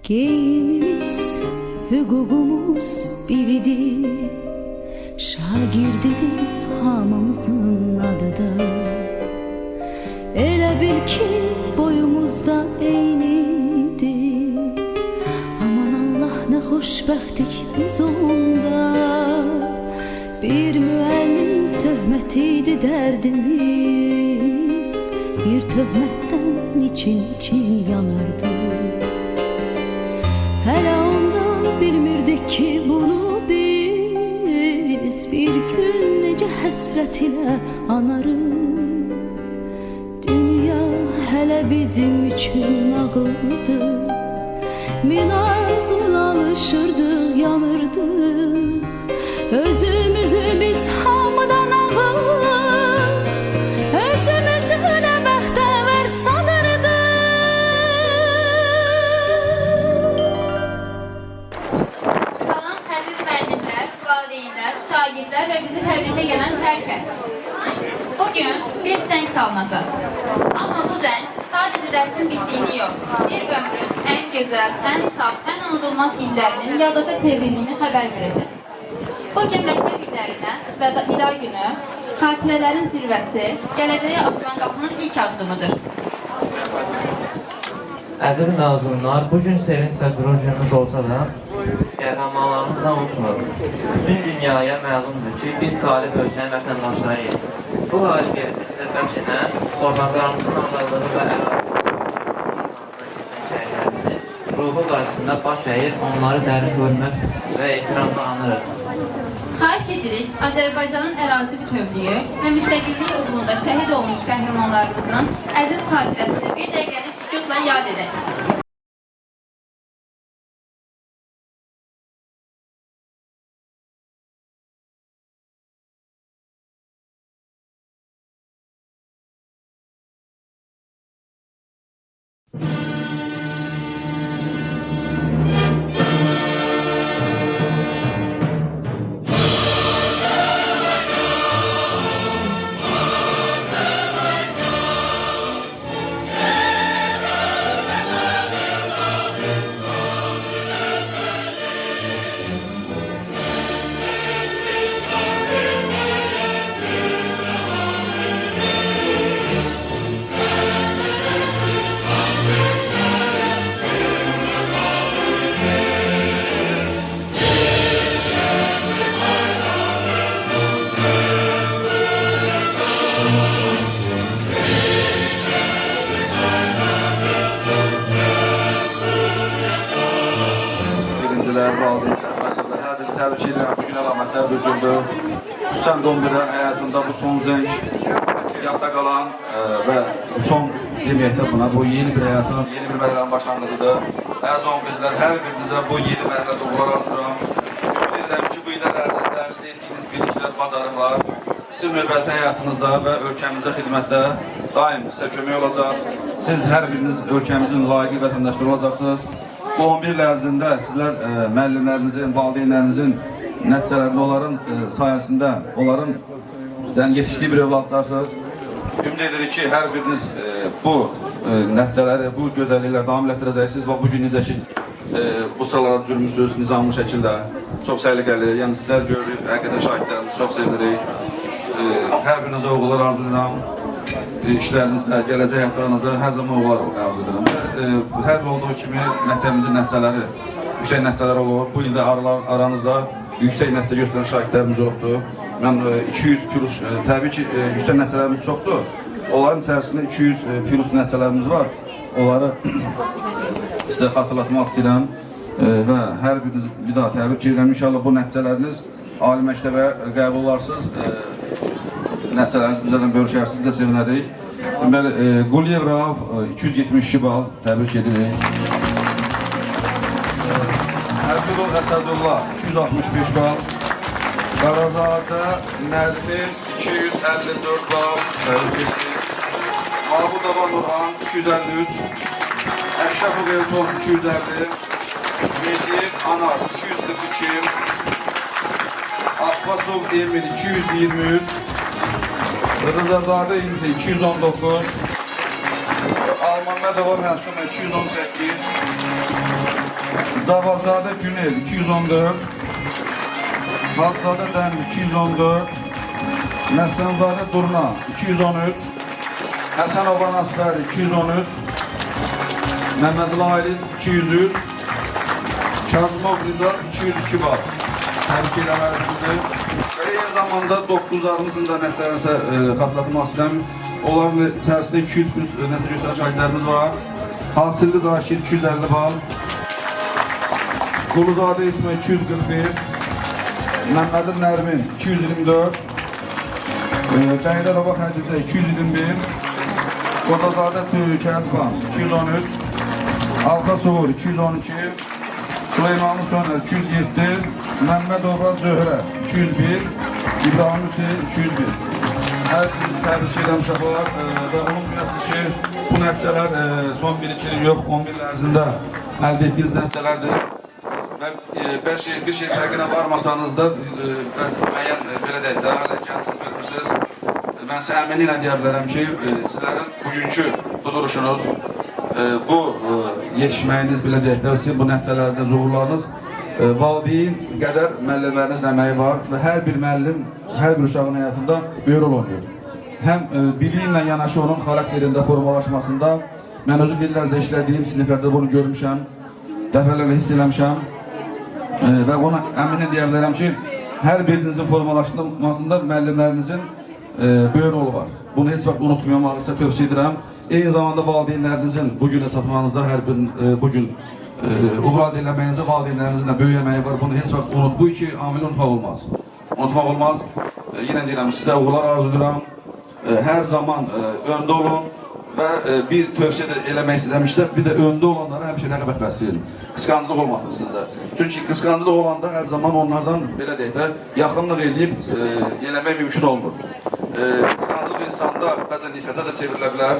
Geyimimiz, hüququmuz biridir, şagirdidir hamımızın adıda. Elə bil ki boyumuzda eynidir, aman Allah ne xoşbəxtlik biz onda. Bir müəllim töhmətiydi dərdimiz, bir töhmətdən için yanardı. Hələ onda bilmirdik ki bunu biz bir gün necə həsrət ilə anarıq. Dünya hələ bizim üçün nağıldı, min arzuyla alışırdıq, yanırdıq. Özümüzü biz hamıdan ağıllı, özümüzü nə bəxtəvər sanırdıq. Şagirdler ve bizi tebrike gelen herkes. Bugün bir zeng çalınacak. Ama bu zeng sadece dersin bittiğini yok, bir ömrün en güzel, en saf, en unutulmaz illerinin yaddaşa çevrildiğini haber verecek. Bugün məktəb illərinə və vida günü, xatirələrin zirvəsi, gələcəyə açılan qapının ilk addımıdır. Əziz məzunlar, bugün sevinç və qürur günümüz olsa da, qəhrəmanlarımızdan unutmuruq. Bütün dünyaya məlumdur ki, biz qalib ölkənin vətəndaşlarıyıq. Bu qalibiyyəti bizə bəxş edən, torpaqlarımızın azadlığı və ərazisi şəhərlərimizin ruhu qarşısında baş əyir, onları dərin hörmət və ehtiramla anırıq. Xahiş edirik, Azərbaycanın ərazi bütövlüyü və müstəqilliyi uğrunda şəhid olmuş qəhrəmanlarımızın əziz xatirəsini bir dəqiqəlik sükutla yad edək. Təbrik edirəm, bugün əlamətlər bir gündür. Xüsusən Dombirin həyatında bu son zəng yadda qalan və son deməkdə buna bu yeni bir həyatın, yeni bir mərhələnin başlanğıcıdır. Əziz bizlər, hər birinizə bu yeni mərhələdə uğurlar arzulayıram. Ümid edirəm ki, bu illər ərzində əldə etdiyiniz biliklər, bacarıqlar sizin növbəti həyatınızda və ölkəmizə xidmətdə daim sizə kömək olacaq. Siz hər biriniz ölkəmizin layiqli vətəndaşları olacaqsınız. Bu 11 il ərzində sizlər müəllimlərinizin, valideynlərinizin nəticələrində, onların sayəsində, onların sizlərin yetişdiyi bir övladlarsınız. Ümid edirik ki, hər biriniz bu nəticələri, bu gözəlliklər davam etdirəcəksiniz və bugün necə ki, bu sıralara düzülmüsünüz nizamlı şəkildə, çox səliqəli, yəni sizlər görürük, həqiqətən şahidlərimizi çox sevdirik. Hər birinizə uğurlar arzulayıram. İşlərinizdə, gələcək həyatlarınızda hər zaman uğurlar arzu edirəm. Hər olduğu kimi məktəbimizin nəticələri, yüksək nəticələr olur. Bu ildə aranızda yüksək nəticə göstərən şahidlərimiz yoxdur. Mən 200 plus, təbii ki, yüksək nəticələrimiz çoxdur. Onların içərisində 200 plus nəticələrimiz var. Onları sizə xatırlatmaq istəyirəm və hər birinizi bir daha təbrik edirəm. İnşallah bu nəticələriniz ali məktəbə qəbul olarsınız. Nəticələriniz bizlərlə bölüşərsiniz də sevinərik. Deməli, Quliyev Rauf 272 bal, təbrik edirik. Əlgülov Əsədullah 265 bal. Qarazadə Nərmin 254 bal. Mahmudova Nurhan 253. Əşrəfov Elton 250. Mehdiyev Anar 242. Abbasov Emir 223. Rızazadə İmsə 219. Almanmədova Məsumə 218. Cavadzadə Günel 214. Haczadə Dəmir 214. Məslənzadə Durna 213. Həsənova Nasbəri 213. Məmmədli Aylin 203. Kazımov Rıza 202 bal. Təbrik eləməlimizi. Və eyni zamanda 9-larımızın da nəticələrinizə xatırlatmaq istəyirəm. Onların içərisində 200 plus nəticə göstərən şahidlərimiz var. Hasırlı Zakir 250 bal. Quluzadə İsmə 241. Məmmədin Nərmin 224. Bəydərova Xədicə 221. Qodazadə Kəzban 213. Alxa Suğur 212. Süleymanlı Sönər 207. Məmmədova Zöhrə 201. İbrahim Hüseyin 201. Hər birinizi təbrik edirəm uşaqlar və unutmayasınız ki, bu nəticələr son 1-2 il yox, 11 il ərzində əldə etdiyiniz nəticələrdir. Və bir şey fərqinə varmasanız da, bəs müəyyən belə deyək də, hələ gənsiz bilmirsiniz. Mən sizə əminliklə deyə bilərəm ki, sizlərin bugünkü bu duruşunuz, bu yetişməyiniz belə deyək də, sizin bu nəticələrdə zuhurlarınız valideyn qədər müəllimlərinizin əməyi var və hər bir müəllim, hər bir uşağın həyatında böyük rol oynayır. Həm biliyinlə yanaşı onun xarakterində, formalaşmasında, mən özüm illərcə işlədiyim siniflərdə bunu görmüşəm, dəfələrlə hiss eləmişəm və ona əminlə deyə bilərəm ki, hər birinizin formalaşmasında müəllimlərinizin böyük rolu var. Bunu heç vaxt unutmayamağınızı tövsiyə edirəm. Eyni zamanda valideynlərinizin bugünə çatmağınızda hər bir bugün uğur eləməyinizə valideynlərinizin də böyük əməyi var. Bunu heç vaxt bu iki amili unutmaq olmaz. Unutmaq olmaz. Yenə deyirəm, sizə uğurlar arzu edirəm. Hər zaman öndə olun və bir tövsiyə də eləmək istəmişsə, bir də öndə olanlara həmişə rəğbət bəsləyin. Qısqancılıq olmasın sizdə. Çünki qısqancılıq olanda hər zaman onlardan belə deyək də yaxınlıq eləyib eləmək mümkün olmur. Qısqancılıq insanda bəzən nifrətə də çevrilə bilər.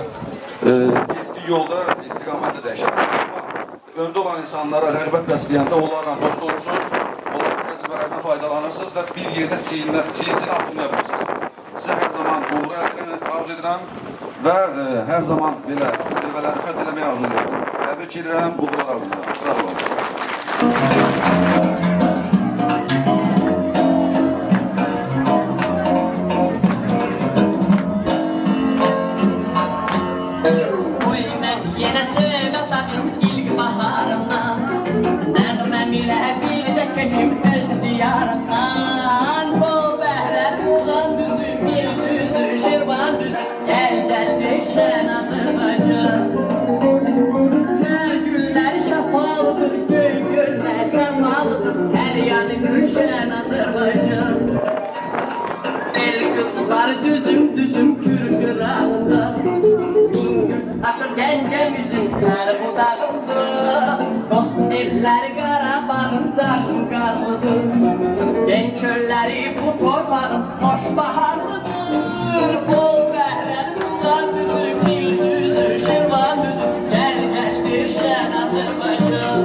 Getdiyi yolda istiqamət də dəyişə bilər. Öndə olan insanlara rəğbət bəsləyəndə onlarla dost olursunuz, onların təcrübələrindən faydalanırsınız və bir yerdə çiyinsini addımlayabilirsiniz. Sizə hər zaman uğur arzu edirəm və hər zaman belə zirvələri fəth eləməyə arzu edirəm. Təbrik edirəm, uğurlar arzu edirəm. Sağ olun. Düzüm kürkürağında bin gün açır gəncəmizin hər budağında dost elləri Qarabağında qarlıdır gen çölləri bu torpağın xoş baharlıdır bol bəhrəli bulan düzü gil düzü şirvan düzü gəl şən Azərbaycan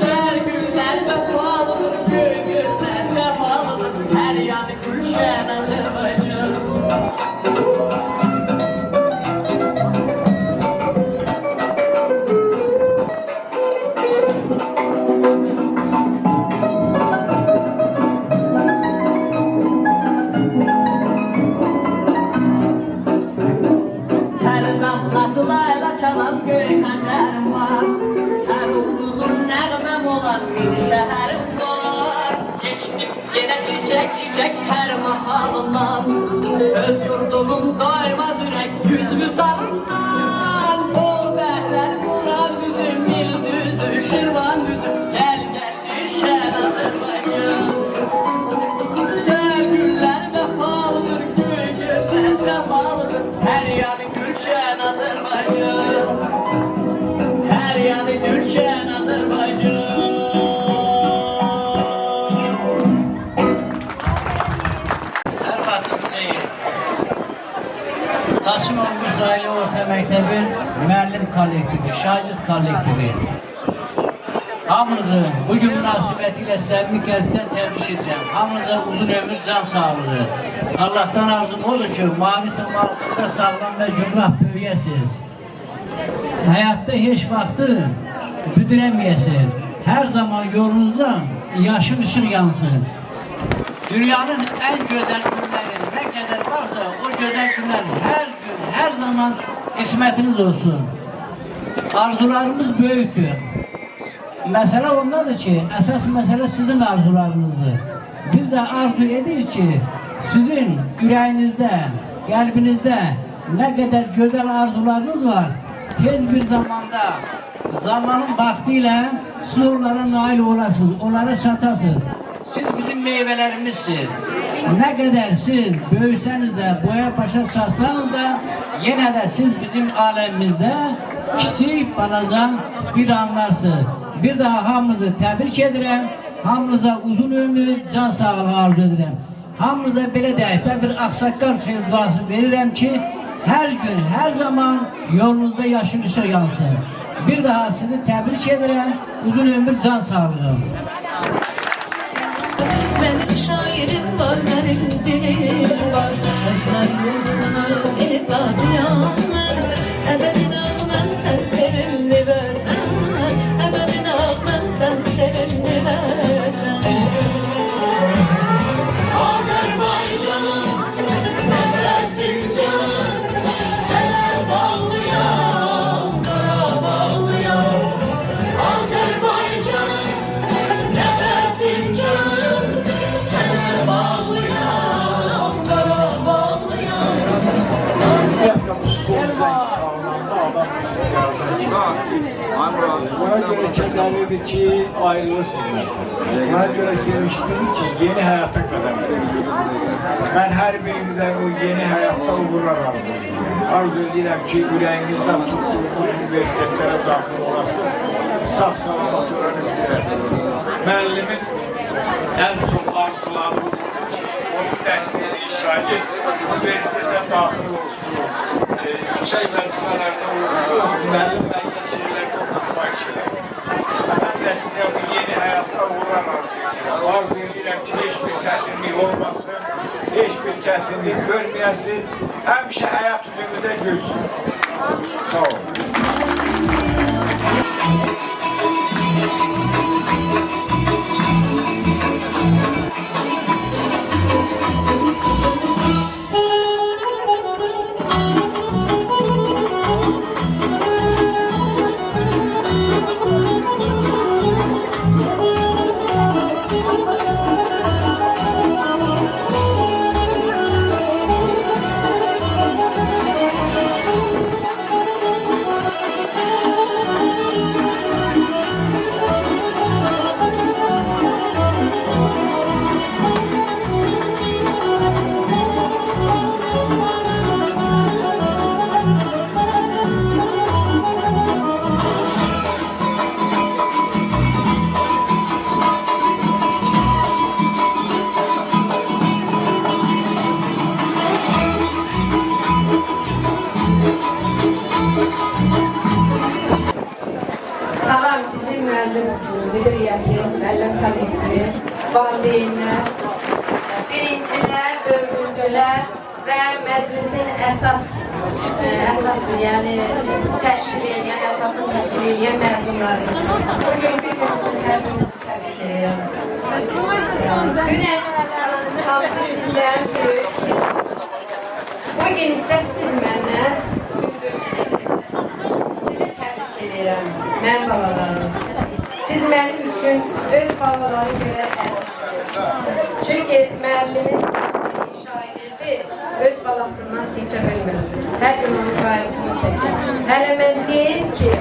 hər günlər vəfalıdır göy-göldə səfalıdır hər yanı gülşən Azərbaycan çiçek her mahalından öz yurdumun doymaz ürek yüzümü sarından bol behrer bulan düzüm bir düzü şirvan düzü gel düşen Azerbaycan güzel güller vefalıdır gönülde sefalıdır her yanı gülşen Azerbaycan her yanı gülşen Azerbaycan. Qasımov Müsaili Orta Məktəbi müəllim kollektivi, şagird kollektivi. Hamınızı bu gün münasibəti ilə səmimi qəlbdən təbrik edirəm. Hamınıza uzun ömür, can sağlığı. Allah'tan arzum odur ki, mavi sınmalıqda sağlam və cümlah böyüyəsiniz. Həyatda heç vaxtı büdürəməyəsiniz. Hər zaman yolunuzda yaşın ışıq yansın. Dünyanın en güzel günleri ne kadar varsa o güzel günler her gün, her zaman kısmetiniz olsun. Arzularımız büyüktür. Mesele ondadır ki, esas mesele sizin arzularınızdır. Biz de arzu edirik ki, sizin yüreğinizde, kalbinizde ne kadar güzel arzularınız var, tez bir zamanda, zamanın vaktiyle siz onlara nail olasınız, onlara çatasınız. Siz bizim meyvelerimizsiniz. Ne kadar siz büyüseniz de, boya başa satsanız da, yine de siz bizim alemimizde küçük balaca bir anlarsınız. Bir daha hamınızı tebrik ederim. Hamınıza uzun ömür, can sağlığı arzu ederim. Hamınıza belə deyək bir aksaqqal duası verirəm ki, her gün, her zaman yolunuzda yaşıl ışık yansın. Bir daha sizi tebrik ederim. Uzun ömür, can sağlığı. Benim şairim var, benim dilim var. Ben yolunuz evladıyam. Ebedi dağmam sen sevimli vətən. Ebedi dağmam sen sevimli vətən. Azərbaycanım, nəfəsim canım. Sənə bağlıyam, qara bağlıyam. Azərbaycanım, nəfəsim canım. Sənə bağlıyam, qara bağlıyam. Ümumiyyətlə bu son zəng salınanda adam buna göre kederlidir ki ayrılırsınız benden. Buna göre sevinçlidir ki yeni hayata kadar. Ben her birinize bu yeni hayatta uğurlar arzu ediyorum. Arzu edirəm ki yüreğinizden tuttuğunuz üniversitelere daxil olasınız. Sağ salamat öğrenip bitirəsiniz. Müəllimin en çok arzuları budur ki onu dəstəklədiyi şagird üniversitete daxil olsun. Yüksek vəzifələrdə olsun. Müəllim müəyyən şeylərdə oxumayış eləsin. Ben de size bu yeni hayatta uğurlar arzu ediyorum. Arzu edirəm ki hiçbir çətinlik olmasın. Hiçbir çətinlik görməyəsiniz. Həmişə həyat üzümüzə gülsün. Sağ olun. Salam bizim müəllim müdiriyyəti, müəllim kollektivi, valideynlər, birincilər, dördüncülər və məclisin əsas yəni təşkil edən, əsasını təşkil edən məzunları. Bugünkü gün üçün hər birinizi təbrik edirəm. Günət şarkısından böyük. Bugün isə siz məndən mən balalarım. Siz mənim üçün öz balalarım qədər əzizsiniz. Çünki müəllimin istədiyi şairdir, öz balasından seçə bilməz. Hər gün onun qayğısını çəkir. Hələ mən deyim ki,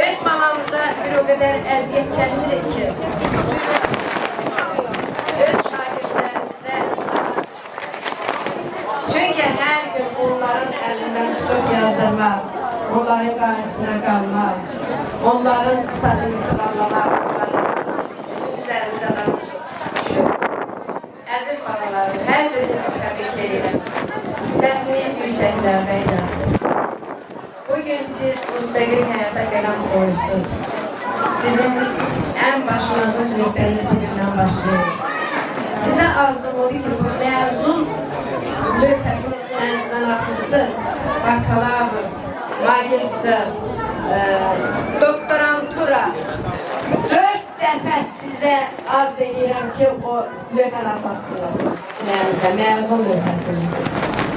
öz balamıza bir o qədər əziyyət çəkmirik ki, öz şagirdlərimizə çünki hər gün onların əlindən tutub yazdırmaq, onların qarşısına qalmaq, onların saçını sığallamaq, üzərimizə danışıb. Əziz balalarım, hər birinizi təbrik edirəm. Səsini şehirlerden gelsin. Bugün siz müstəqil həyata gələn qoyusunuz. Sizin en başlangıç nöqtəniz bugündən başlayır. Sizə arzum odur bu məzun lövhəsini sinənizdən asılsız. Bakalavr, magister, doktorantura. 4 dəfə sizə arz edirəm ki, o lövhəni asasınız sinənizdə, məzun lövhəsini.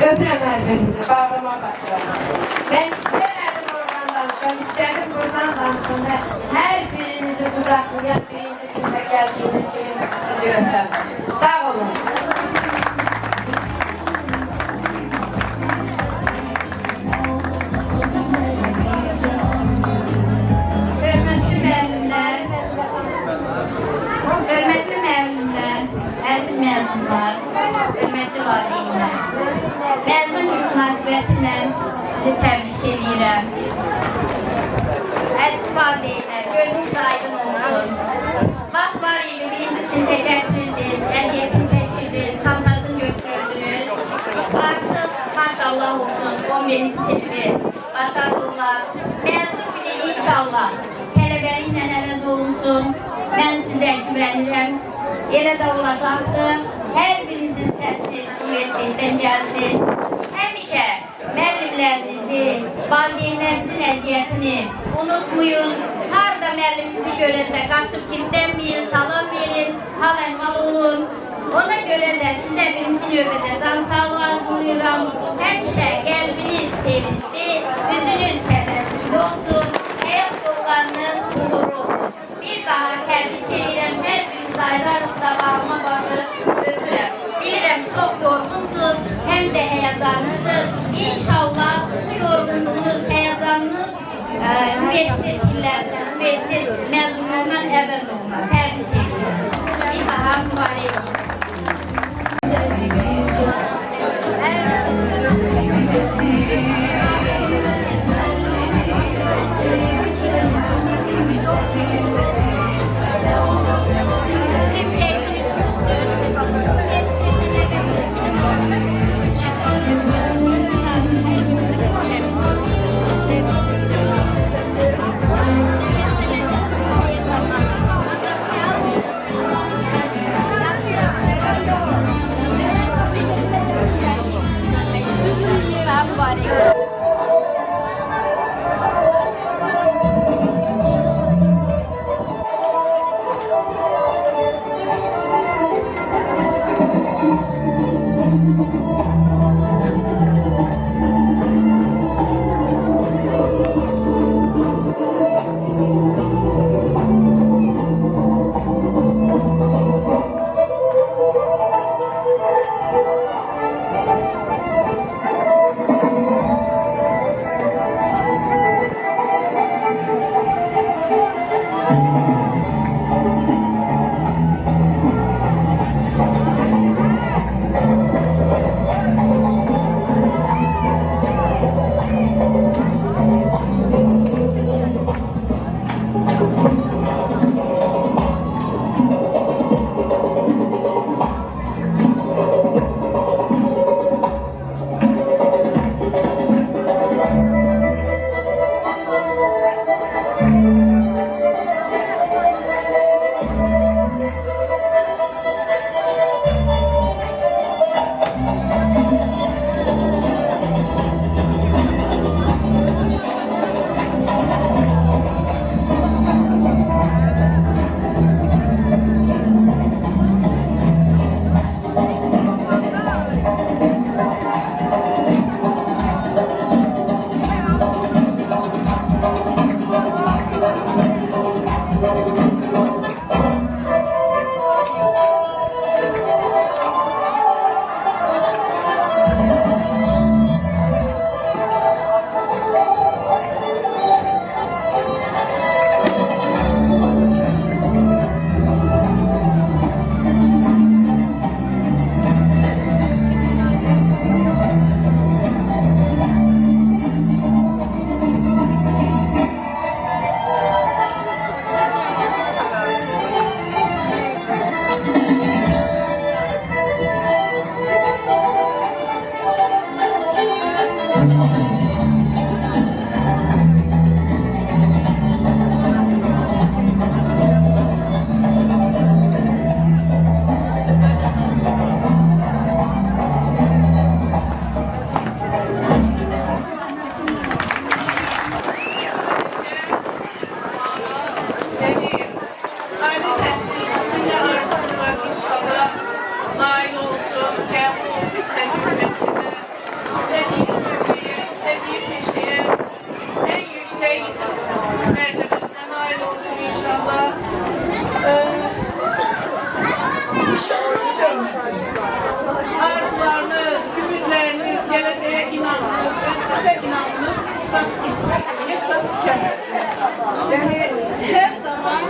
Öpürəm hər birinizi, bağrıma basıram. Ben istemedim oradan danışam, istedim buradan danışam. Her birinizi kucaklayan birinci sınıfa geldiğiniz gün sizi öpem. Sağ olun. Hörmətli müəllimlər, əziz məzunlar, hörmətli valideynlər, məzun günü münasibətilə sizi təbrik edirəm. Əziz valideynlər, gözünüz aydın olsun. Vaxt var idi, birinci sinifə gətirdiniz, əziyyətini çəkirdiniz, çantasını götürürdünüz. Artıq maşallah olsun, 11-ci sinifi başarılar. Məzun günü inşallah tələbəliklə əvəz olunsun. Ben sizə güvənirəm. Elə də olacaqdır. Hər birinizin səsiniz üniversitetdən gəlsin. Həmişə müəllimlərinizi, valideynlərinizin əziyyətini unutmayın. Harada müəlliminizi görəndə qaçıb gizlənməyin, salam verin, hal əhval olun. Ona görə də sizə birinci növbədə can sağlığı arzulayıram. Həmişə qəlbiniz sevinçli, üzünüz təbəssümlü olsun, həyat yollarınız uğurlu olsun. Bir daha təbrik edirəm, hər biriniz aylarında bağıma basıb öpürəm. Bilirəm, çox yorğunsuz, həm də həyəcanlısınız. İnşallah bu yorğunluğunuz, həyəcanınız üniversitet illərindən, üniversitet məzunlarından əvəz olunur. Təbrik edirəm. Bir daha mübarək olsun. baştan gitmesin, hiç vakit tükenmesin. Yani her zaman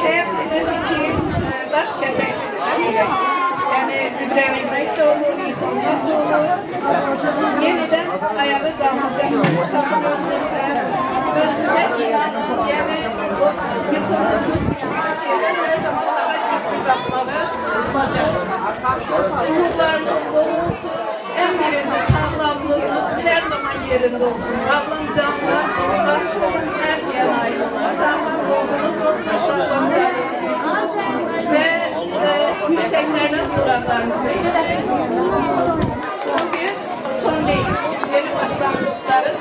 hep dedi ki baş keseklidir. Yani güdülemek de olur, insanlar da olur. Yeniden ayağı kalmayacak, çıkartmıyor sözler. Özünüze inanın, yani o yıkıldığınız düştüğünüz şeyler her zaman daha güçlü kapmalı olacak. Umutlarınız bol olsun, en birinci sağlamlığınız her zaman yerinde olsun. Sağlam canlı, sağlık olun, her şeye layık olun. Sağlam ruhunuz olsun, sağlam canınız olsun. Ve yükseklerden soranlarınızı işleyin. Bu bir son değil. Yeni başlangıçların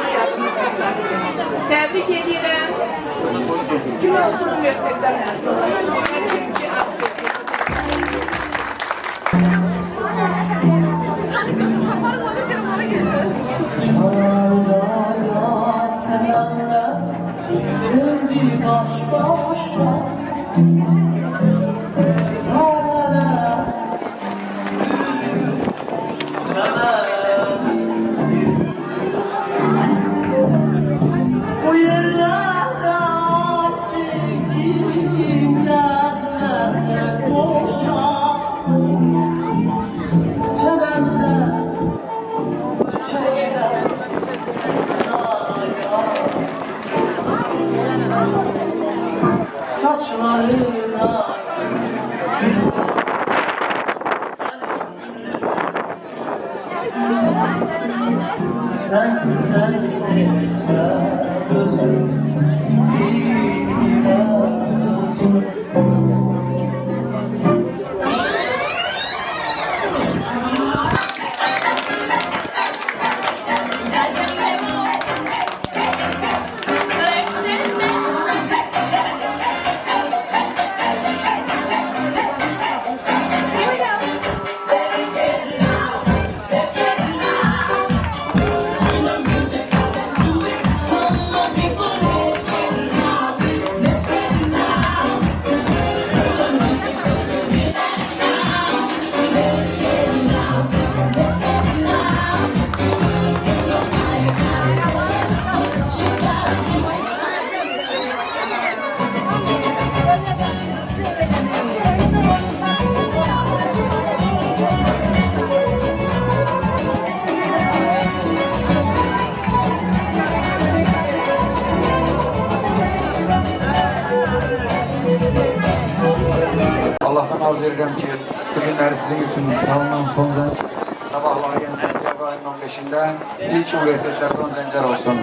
hayatımızda saklayın. Tebrik ederim. Gün olsun üniversiteden mezun olasınız. Çünkü saçlarına sensizden gözüm Allah'tan arzu ederim ki bu günleri sizin için salınan son zenc sabahları yeni sentyabr ayının 15'inde ilk üniversitelerden zencer olsun.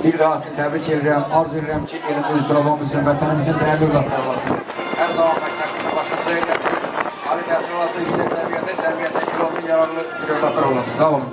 Bir daha sizi tebrik ederim, arzu ederim ki elimizin, sırabamızın, vatanımızın değerli ürünler olasınız. Her zaman başlarınızda başınıza eylersiniz. Ali tesir olasınız, yüksek seviyede, cemiyete, ilomlu, yararlı ürünler olasınız. Sağ olun.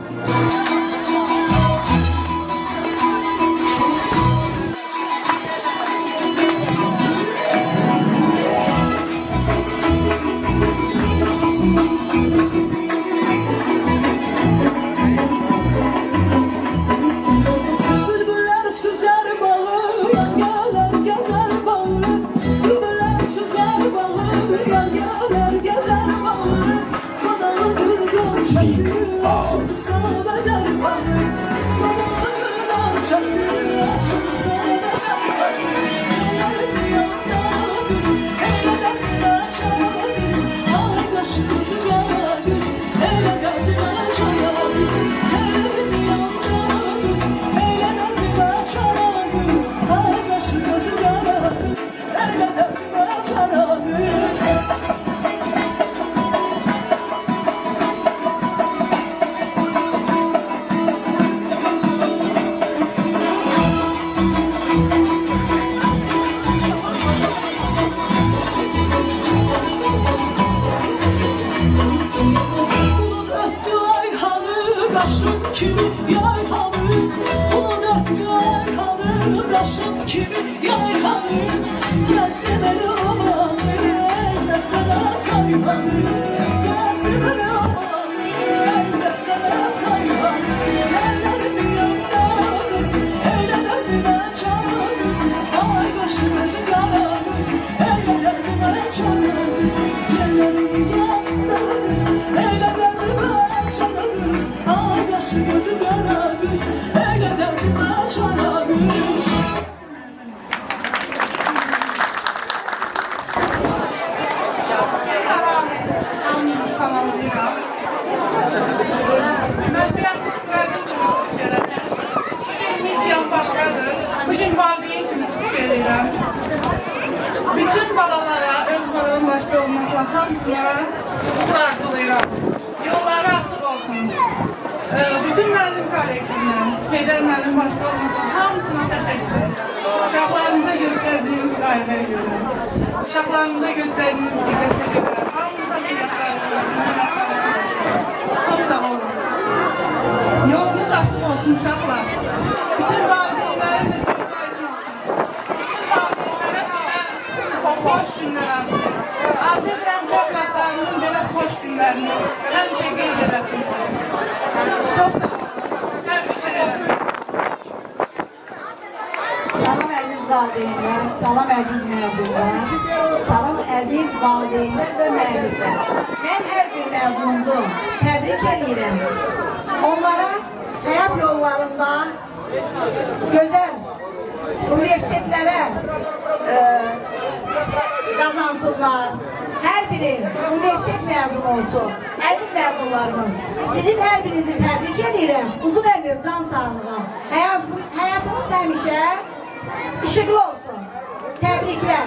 Gözü kara göz hamısına uğur arzulayıram. Yolları açıq olsun. Bütün müəllim kollektivine, Heydər müəllim başqa olmasın, hamısına təşəkkür ederim. Uşaqlarımıza göstərdiyiniz qayğıya görə, uşaqlarımıza göstərdiyiniz diqqətə görə, hamımıza minnətdarım. Çox sağ olun. Yolunuz açıq olsun uşaqlar. Bütün valideynlərin də gözü aydın olsun. Bütün valideynlərə belə xoş günlər arzulayıram. Arzu edirəm ki, övladlarının belə xoş günlərini həmişə qeyd edəsin. Çox sağ olun. Həmişə eləsin. Salam əziz valideynlər, salam əziz məzunlar, salam əziz valideynlər və müəllimlər. Mən hər bir məzunumuzu təbrik edirəm. Onlara həyat yollarında gözəl universitetlərə qazansınlar. Hər biri universitet məzunu olsun. Əziz məzunlarımız, sizin hər birinizi təbrik edirəm. Uzun ömür, can sağlığı. Həyatınız həmişə işıqlı olsun. Təbriklər.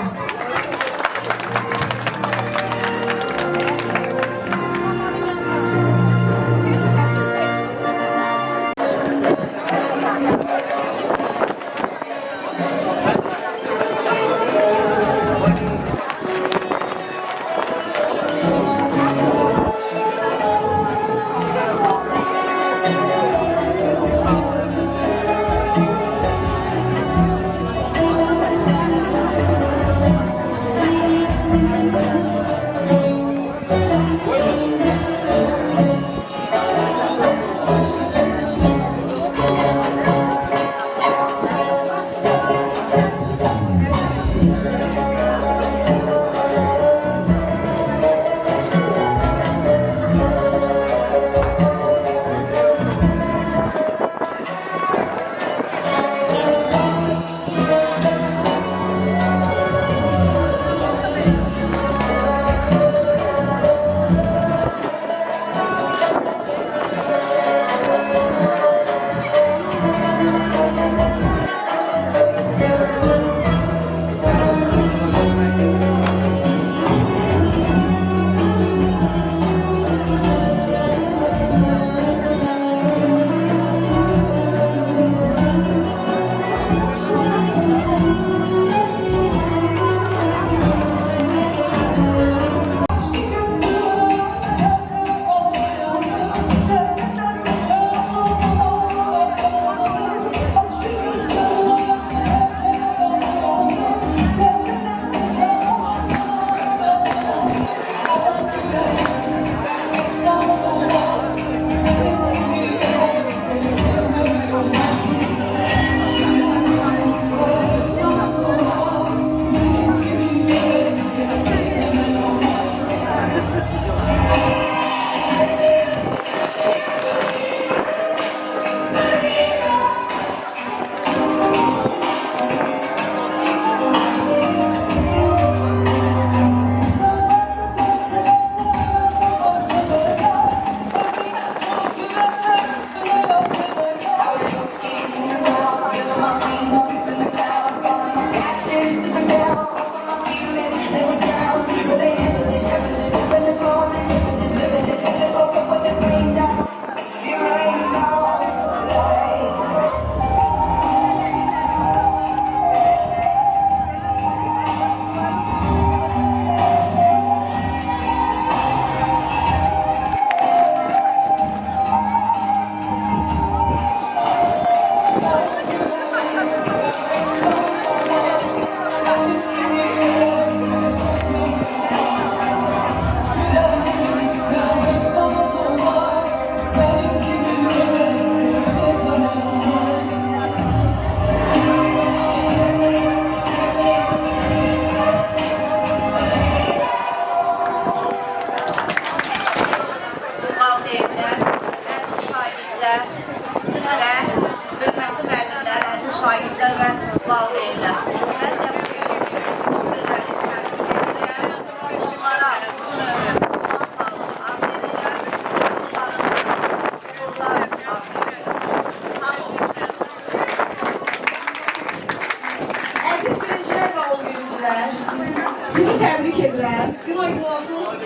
Sizi təbrik edirəm. Gün oyun olsun,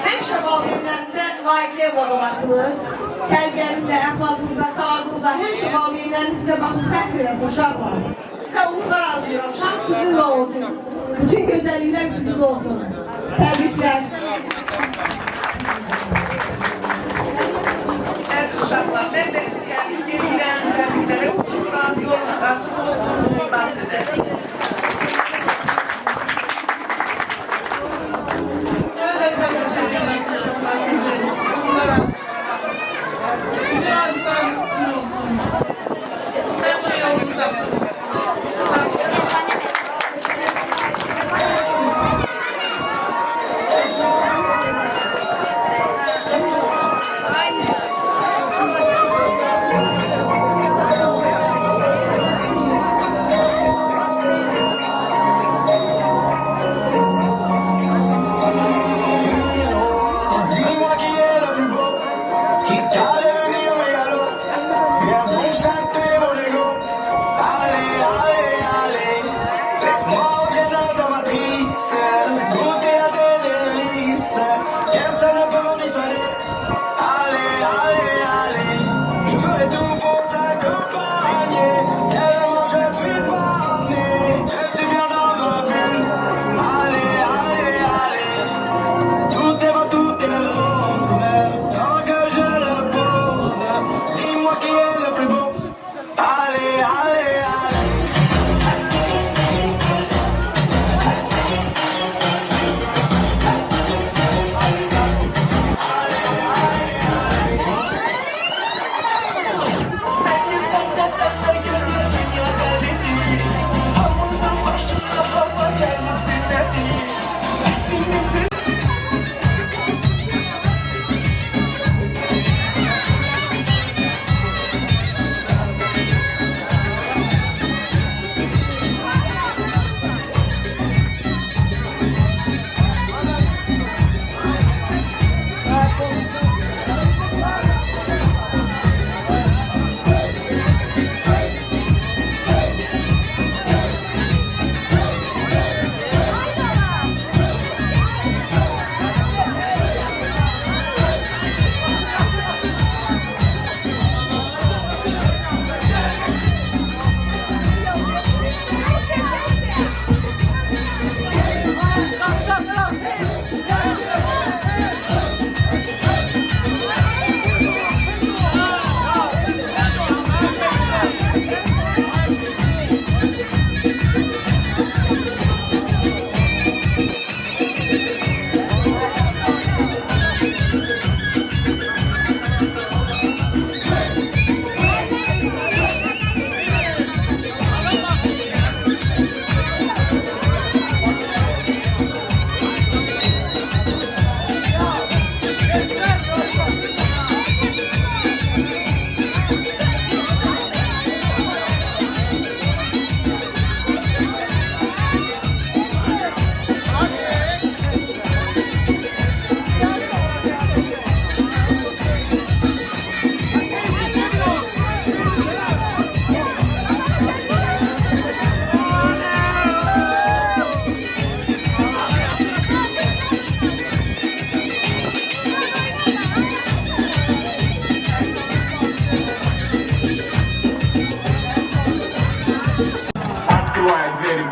Həmişə valideynlərinizə layiqli evlad olasınız. Tərbiyənizə, əxlaqınıza, savadınıza həmişə valideynləriniz sizə baxıb fəxr eləsin uşaqlar. Sizə uğurlar arzulayıram. Şans sizinlə olsun. Bütün gözəlliklər sizinlə olsun. Təbriklər. Evet uşaqlar, mən də sizə gelirəm, təbriklərə uçuram, yolunuz açıq olsun, bundan sizə.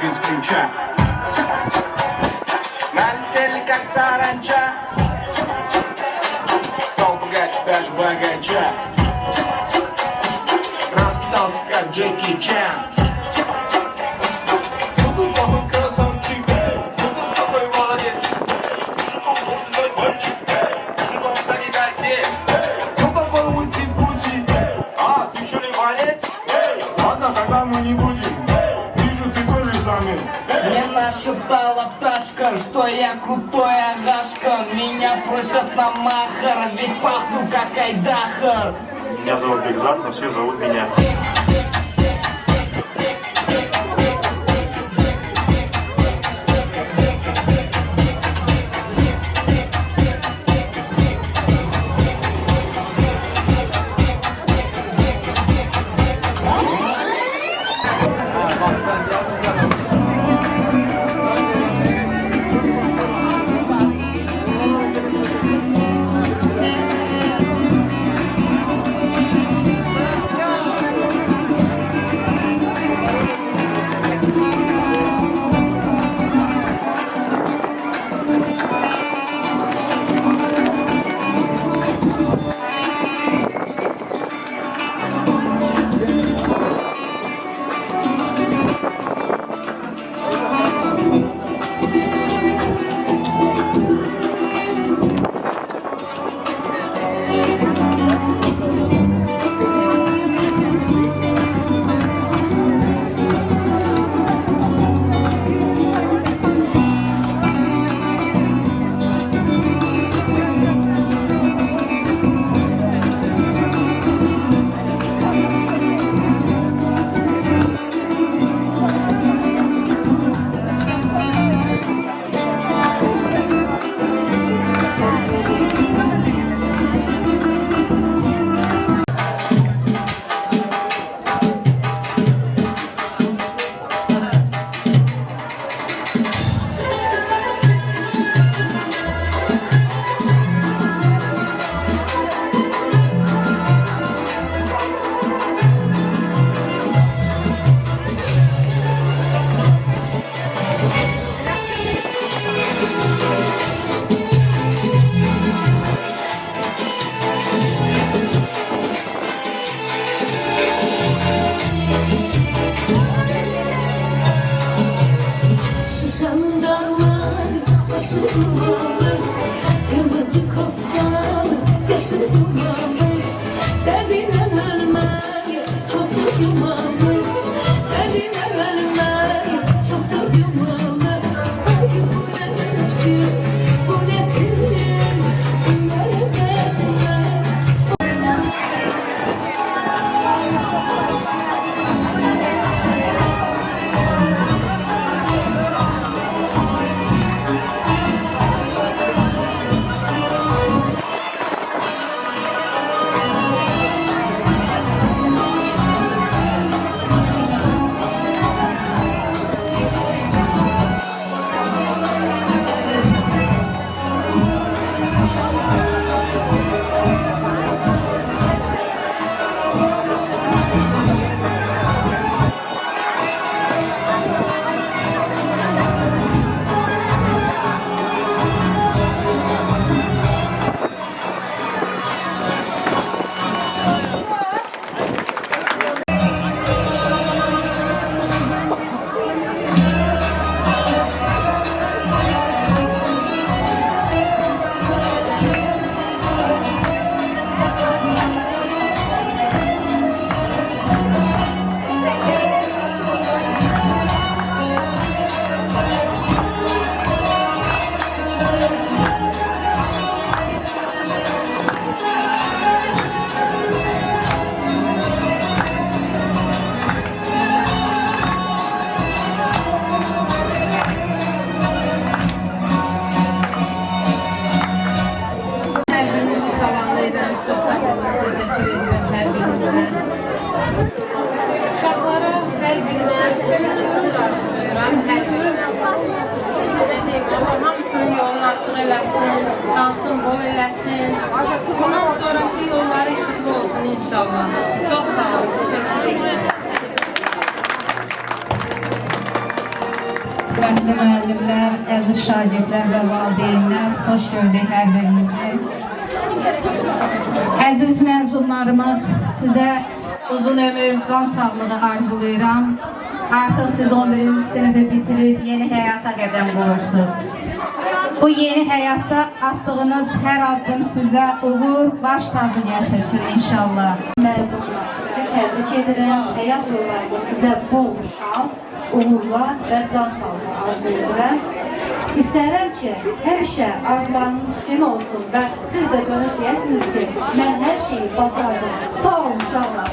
без ключа. Налетели как саранча. Стал богаче даже богача. Раскидался как Джеки Чан. Буду такой красавчик, буду такой молодец. Мужиком будет стать мальчик, мужиком станет отец. Кто такой ути-пути? А, ты что, ливанец? Ладно, тогда мы не будем. Вижу, ты тоже самец. Мне нашептала пташка, что я крутой агашка. Меня просят на махар, ведь пахну как айдахар. Меня зовут Бекзат, но все зовут меня. olun. Çok sağ olun. Teşekkür ederim. Hörmətli müəllimlər, əziz şagirdlər və valideynlər, xoş gördük hər birinizi. Əziz məzunlarımız, sizə uzun ömür, can sağlığı arzulayıram. Artıq siz 11-ci sınıfı bitirib yeni həyata qədəm qoyursunuz. Bu yeni həyatda atdığınız hər addım sizə uğur, baş tacı gətirsin inşallah. Məzunlar, sizi təbrik edirəm. Həyat yollarında sizə bol şans, uğurlar və can sağlığı arzulayıram. İstərəm ki, həmişə arzularınız için olsun və siz də dönüb deyəsiniz ki, mən hər şeyi bacardım. Sağ olun uşaqlar.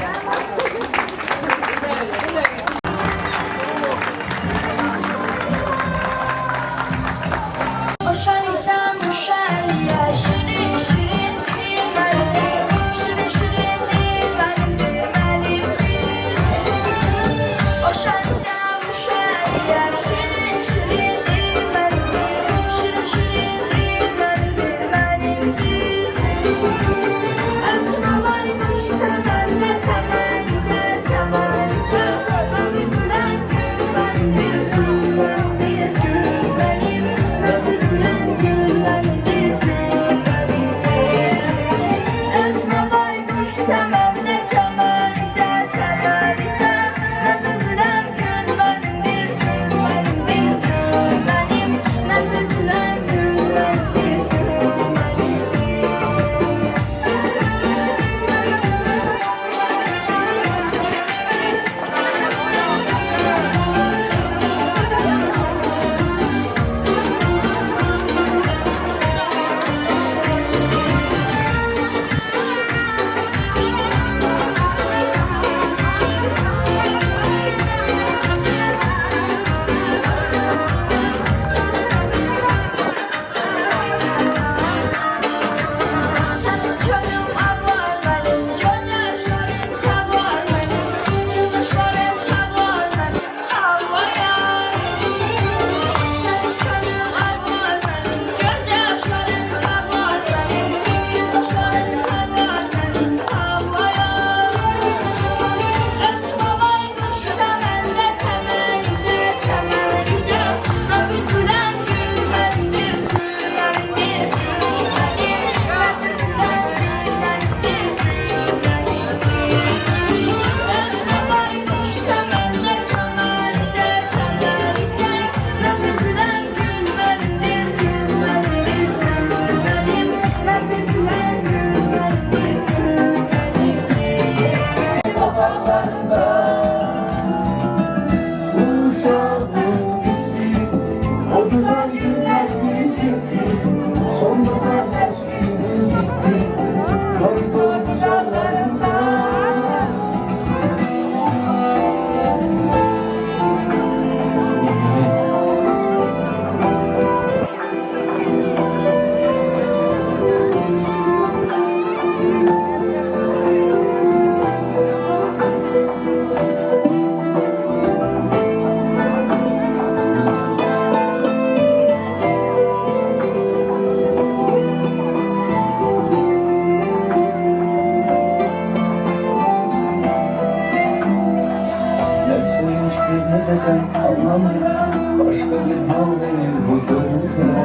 Başka bir hal verir bu gönlüme.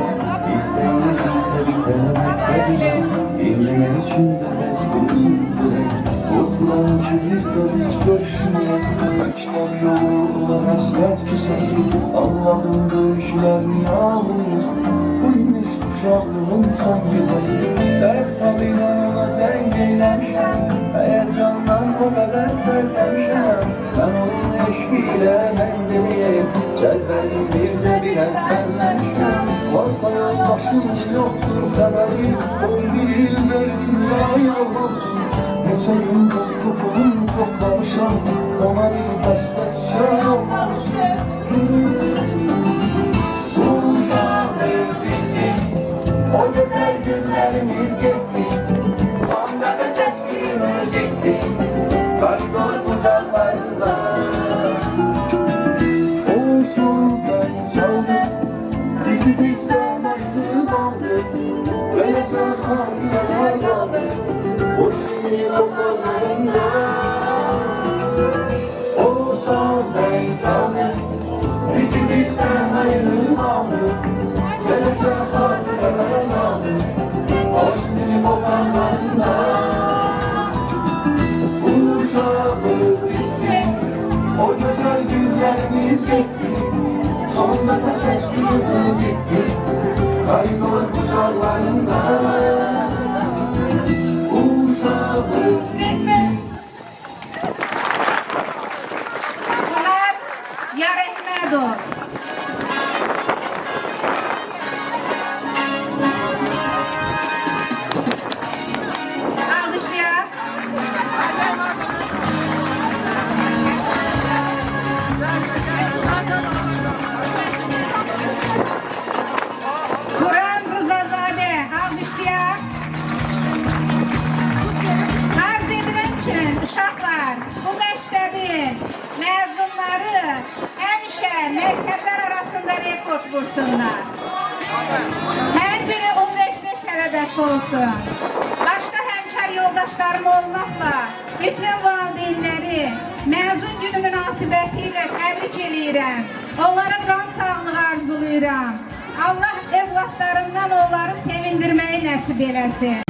İsteyirse bitemek veririm. İlmeler içinde mezgul üzüntüle. Korkulan ki bir de biz görüşmeye. Mektep yolu olan hasret küsesi. Allah'ın dövüşlerini ağlıyor. Buymuş uşağlığın son gecesi. Ders alayım ona zengin eylemişim. Heyecandan o kadar terlemişim. Ben onun eşkiyle mendeliyim. Cedvelim birce biraz benlemişim. Orta yol başımız yoktur haberi. 11 yıl verdim ya yolumsun. Ne senin kokulun toplamışım. Ona bir destek sen olmalısın. Bu uşağlık bitti. O güzel günlerimiz gitti. Sonda da sesimiz gitti. Kaybol kucaklarında. Olsun sen çaldın. Bizi bizden ayrı kaldı. Gelecek hatıralar kaldı. Boş şiir kollarında. O son zeytanı bizi bizden ayırmalı. Gelecek hatıralarla boş sinif okanlarında. Uşaklık bitti, o güzel günlerimiz gitti. Son nefes günümüz gitti, koridor bucaklarında. Uşaklık bitti. Bunlar Yarehmedov. Alkışlayalım. Kur'an Rızazade. Alkışlayalım. Arz edilen için uşaqlar bu məktəbin məzunları həmişə məktəblər arasında rekord vursunlar. Hər biri universitet tələbəsi olsun. Başda həmkar yoldaşlarım olmaqla bütün valideynləri məzun günü münasibəti ilə təbrik edirəm. Onlara can sağlığı arzulayıram. Allah evlatlarından onları sevindirməyi nəsib eləsin.